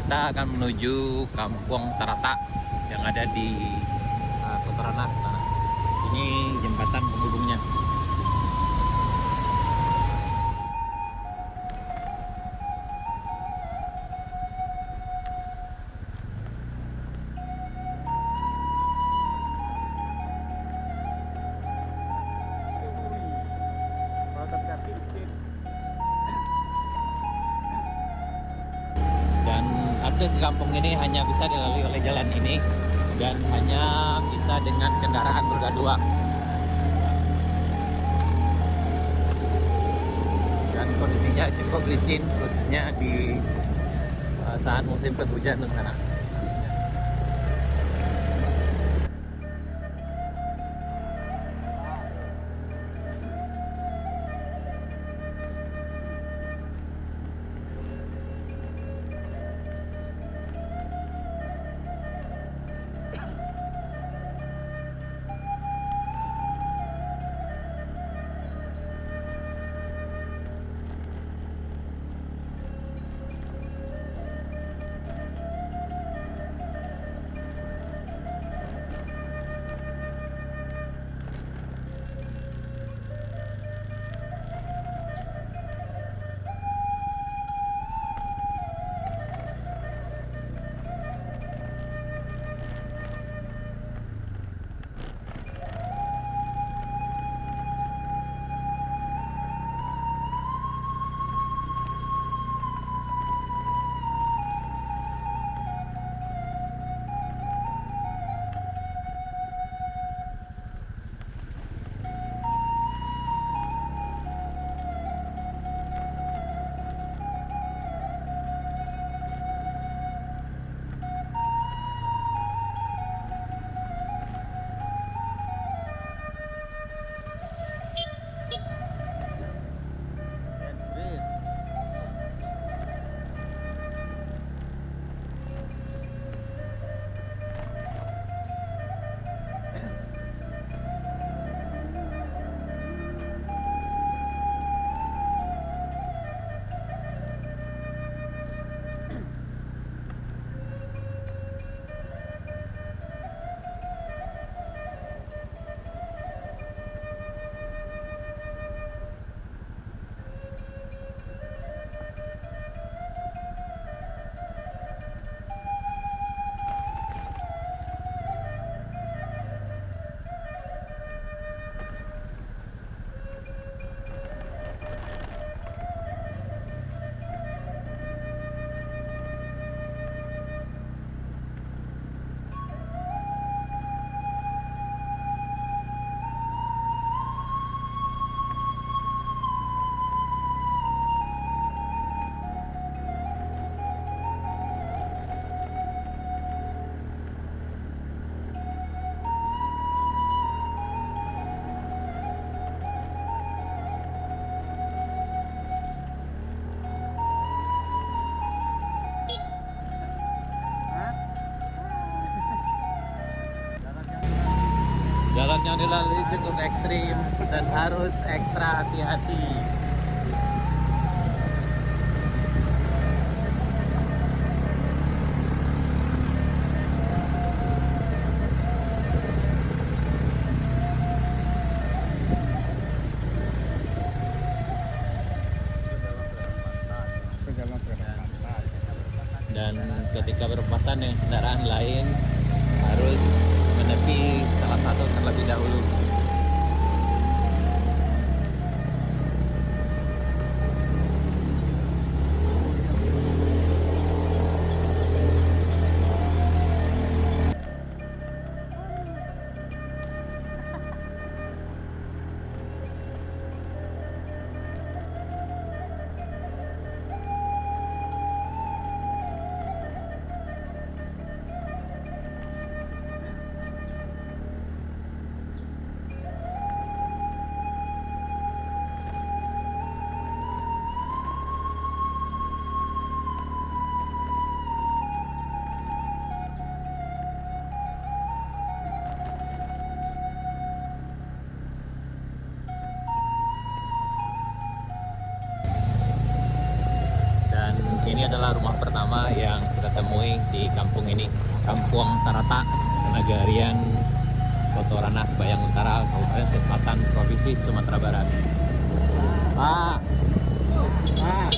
kita akan menuju Kampung Tarata yang ada di Kotoranak. Nah, ini jembatan penghubungnya. Dan akses ke kampung ini hanya bisa dilalui oleh jalan ini dan hanya bisa dengan kendaraan roda 2. Dan kondisinya cukup licin, khususnya di saat musim penghujan di sana. Jalan yang dilalui cukup ekstrim dan harus ekstra hati-hati. Dan ketika berpapasan dengan kendaraan lain harus menepi salah satu terlebih dahulu. Ini adalah rumah pertama yang kita temui di kampung ini, Kampung Tarata, Nagarian Kotoranah, Bayang Utara, Kabupaten Selatan, Provinsi Sumatera Barat. Pak, Pak.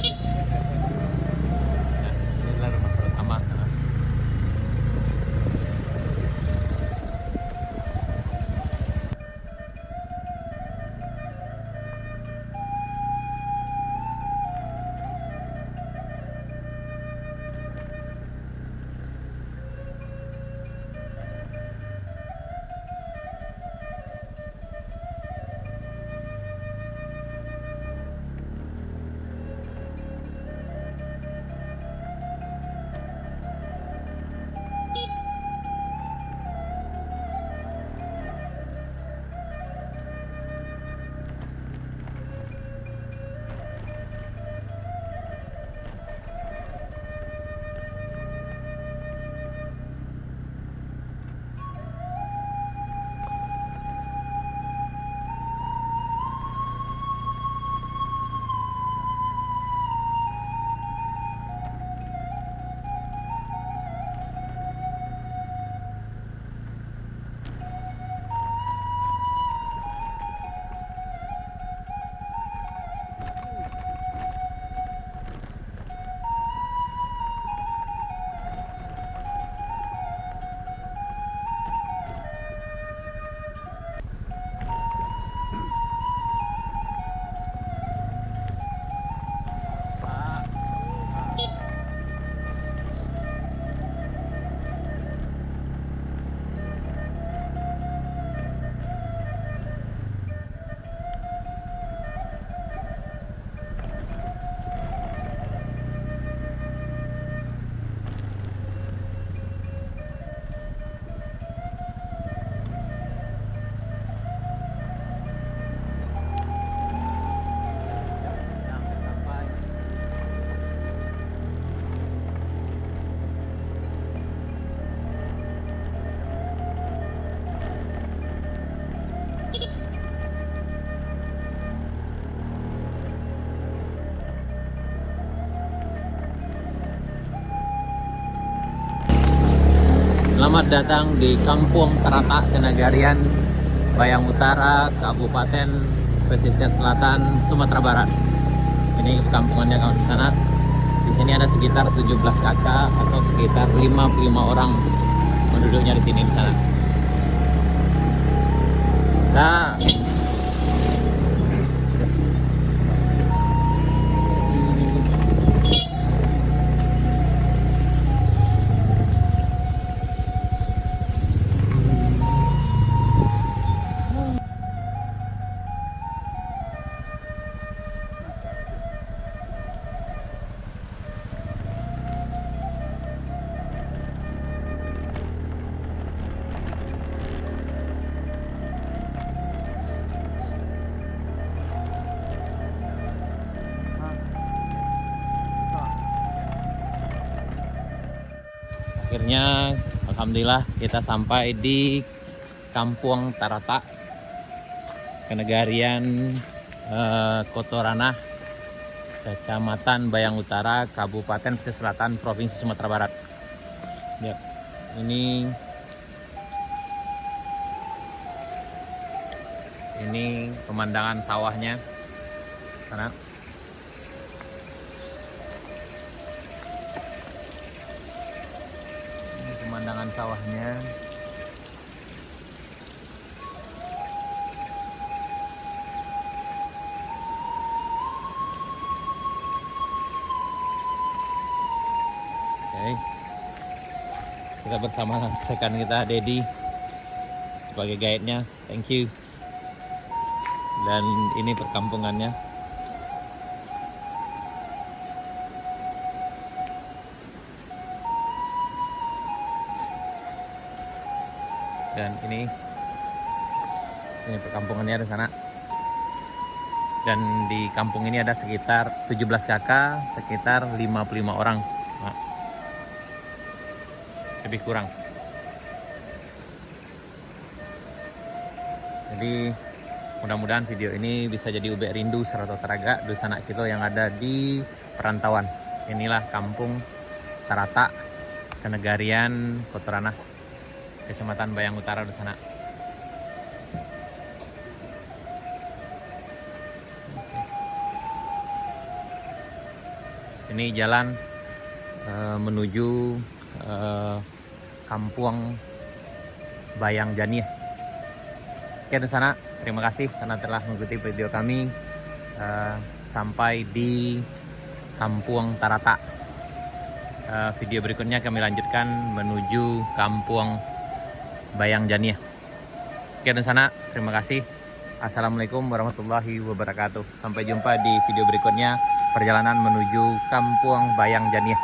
Nah, inilah rumah pertama. Selamat datang di Kampung Tarata, Kenagarian, Bayang Utara, Kabupaten Pesisir Selatan, Sumatera Barat. Ini kampungannya kawan sana. Di sini ada sekitar 17 kakak atau sekitar 55 orang penduduknya di sini di sana. Nah, akhirnya alhamdulillah kita sampai di Kampung Tarata, Kenagarian Kotoranah, Kecamatan Bayang Utara, Kabupaten Pesisir Selatan, Provinsi Sumatera Barat. Ya, ini pemandangan sawahnya sana. Pemandangan sawahnya. Oke. Kita bersama rekan kita Dedi sebagai guide-nya. Thank you. Dan ini perkampungannya. Dan ini perkampungannya di sana. Dan di kampung ini ada sekitar 17 kakak, sekitar 55 orang. Nah, lebih kurang. Jadi mudah-mudahan video ini bisa jadi ubek rindu serta teraga dosa anak kita yang ada di perantauan. Inilah Kampung Tarata, Kenegarian Kotorana, Kecamatan Bayang Utara di sana. Ini jalan menuju Kampung Bayang Janiah. Oke di sana, terima kasih karena telah mengikuti video kami sampai di Kampung Tarata. Video berikutnya kami lanjutkan menuju Kampung Bayang Janiah. Oke di sana, terima kasih. Assalamualaikum warahmatullahi wabarakatuh. Sampai jumpa di video berikutnya perjalanan menuju Kampung Bayang Janiah.